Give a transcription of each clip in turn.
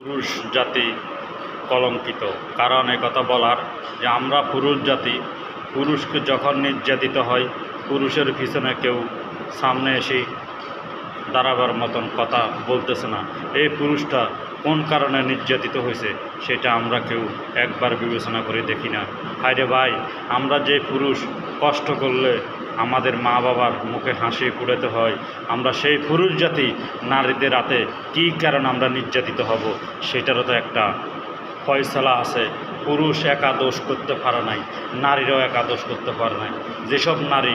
পুরুষ জাতি কলঙ্কিত। কারণ একথা বলার যে আমরা পুরুষ জাতি, পুরুষকে যখন নির্যাতিত হয়, পুরুষের পিছনে কেউ সামনে এসে দাঁড়াবার মতন কথা বলতেছে না। এই পুরুষটা কোন কারণে নির্যাতিত হয়েছে সেটা আমরা কেউ একবার বিবেচনা করে দেখি না। হায়রে ভাই, আমরা যে পুরুষ কষ্ট করলে আমাদের মা বাবার মুখে হাসি ফুটাতে হয়, আমরা সেই পুরুষ জাতি নারীদের হাতে কী কারণে আমরা নির্যাতিত হব সেটারও তো একটা ফয়সালা আছে। পুরুষ একা দোষ করতে পারে নাই, নারীরাও একা দোষ করতে পারে নাই। যেসব নারী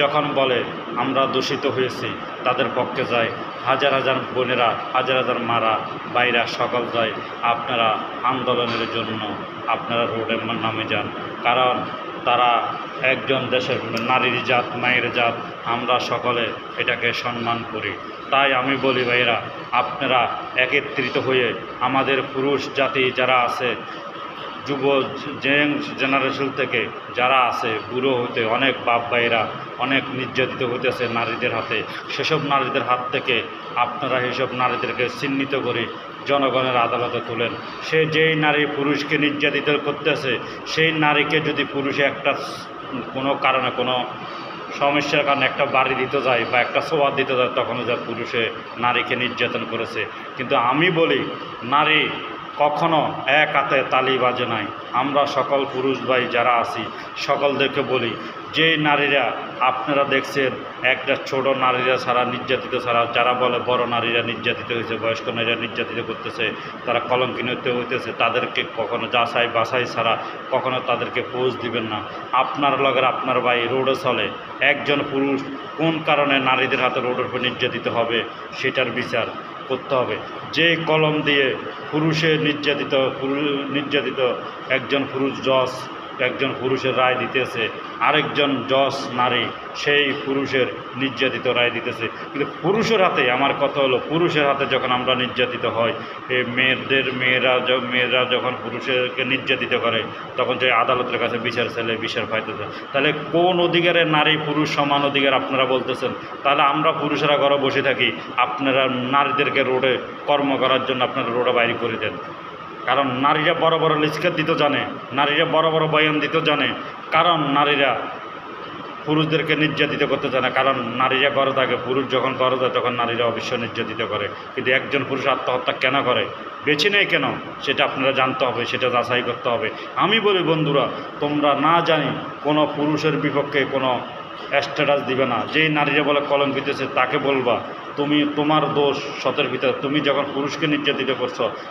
যখন বলে আমরা দূষিত হয়েছি, তাদের পক্ষে যায় হাজার হাজার বোনেরা, হাজার হাজার মারা বাইরা সকল যায়। আপনারা আন্দোলনের জন্য আপনারা রোডে নামে যান, কারণ তারা একজন দেশের নারীর জাত, মায়ের জাত, আমরা সকলে এটাকে সম্মান করি। তাই আমি বলি ভাইরা, আপনারা একত্রিত হয়ে আমাদের পুরুষ জাতি যারা আছে, যুব জেনারেশন থেকে যারা আছে, বুড়ো হতে অনেক বাপ ভাইরা অনেক নির্যাতিত হতেছে নারীদের হাতে, সেসব নারীদের হাত থেকে আপনারা সেসব নারীদেরকে চিহ্নিত করে জনগণের আদালতে তোলেন। সে যেই নারী পুরুষকে নির্যাতিত করতেছে, সেই নারীকে যদি পুরুষে একটা কোনো কারণে, কোনো সমস্যার কারণে একটা বাড়ি দিতে যায় বা একটা সোয়াদ দিতে যায়, তখনও যা পুরুষে নারীকে নির্যাতন করেছে। কিন্তু আমি বলি, নারী কখনো এক হাতে তালি বাজে নাই। আমরা সকল পুরুষ ভাই যারা আছি সকলদেরকে বলি, যে নারীরা আপনারা দেখছেন একটা ছোট নারীরা ছাড়া, নির্যাতিত ছাড়া, যারা বলে বড় নারীরা নির্যাতিত হয়েছে, বয়স্ক নারীরা নির্যাতিত করতেছে, তারা কলঙ্কিত হইতেছে, তাদেরকে কখনো যাচাই বাছাই ছাড়া কখনো তাদেরকে পোজ দিবেন না। আপনার লগের আপনার ভাই রোডে চলে, একজন পুরুষ কোন কারণে নারীদের হাতে রোডের উপর নির্যাতিত হবে সেটার বিচার করতে হবে। যে কলম দিয়ে পুরুষের নির্যাতিত একজন পুরুষ জজ, একজন পুরুষের রায় দিতেছে, আরেকজন জজ নারী সেই পুরুষের নির্যাতিত রায় দিতেছে। কিন্তু পুরুষের হাতে, আমার কথা হলো, পুরুষের হাতে যখন আমরা নির্যাতিত হয়, এই মেয়েরা যখন পুরুষকে নির্যাতিত করে, তখন যে আদালতের কাছে বিচার চাইলে বিচার পাইতেছে। তাহলে কোন অধিকারে নারী পুরুষ সমান অধিকার আপনারা বলতেছেন? তাহলে আমরা পুরুষেরা ঘরে বসে থাকি, আপনারা নারীদেরকে রোডে কর্ম করার জন্য আপনারা রোডে বাইরে করে দেন। কারণ নারীরা বড় বড় লিস্কার দিতে জানে, নারীরা বড় বড় বয়ান দিতে জানে, কারণ নারীরা পুরুষদেরকে নির্যাতিত করতে জানে। কারণ নারীরা ঘরে থাকে, পুরুষ যখন ঘরে যায় তখন নারীরা অবশ্যই নির্যাতিত করে। কিন্তু একজন পুরুষ আত্মহত্যা কেন করে, বেছে নেয় কেন, সেটা আপনারা জানতে হবে, সেটা যাচাই করতে হবে। আমি বলি বন্ধুরা, তোমরা না জানি কোনো পুরুষের বিপক্ষে কোনো স্ট্যাটাস দিবে না। যেই নারীরা বলে কলঙ্কিতেছে তাকে বলবা তুমি, তোমার দোষ শতের ভিতরে, তুমি যখন পুরুষকে নির্যাতিত করছো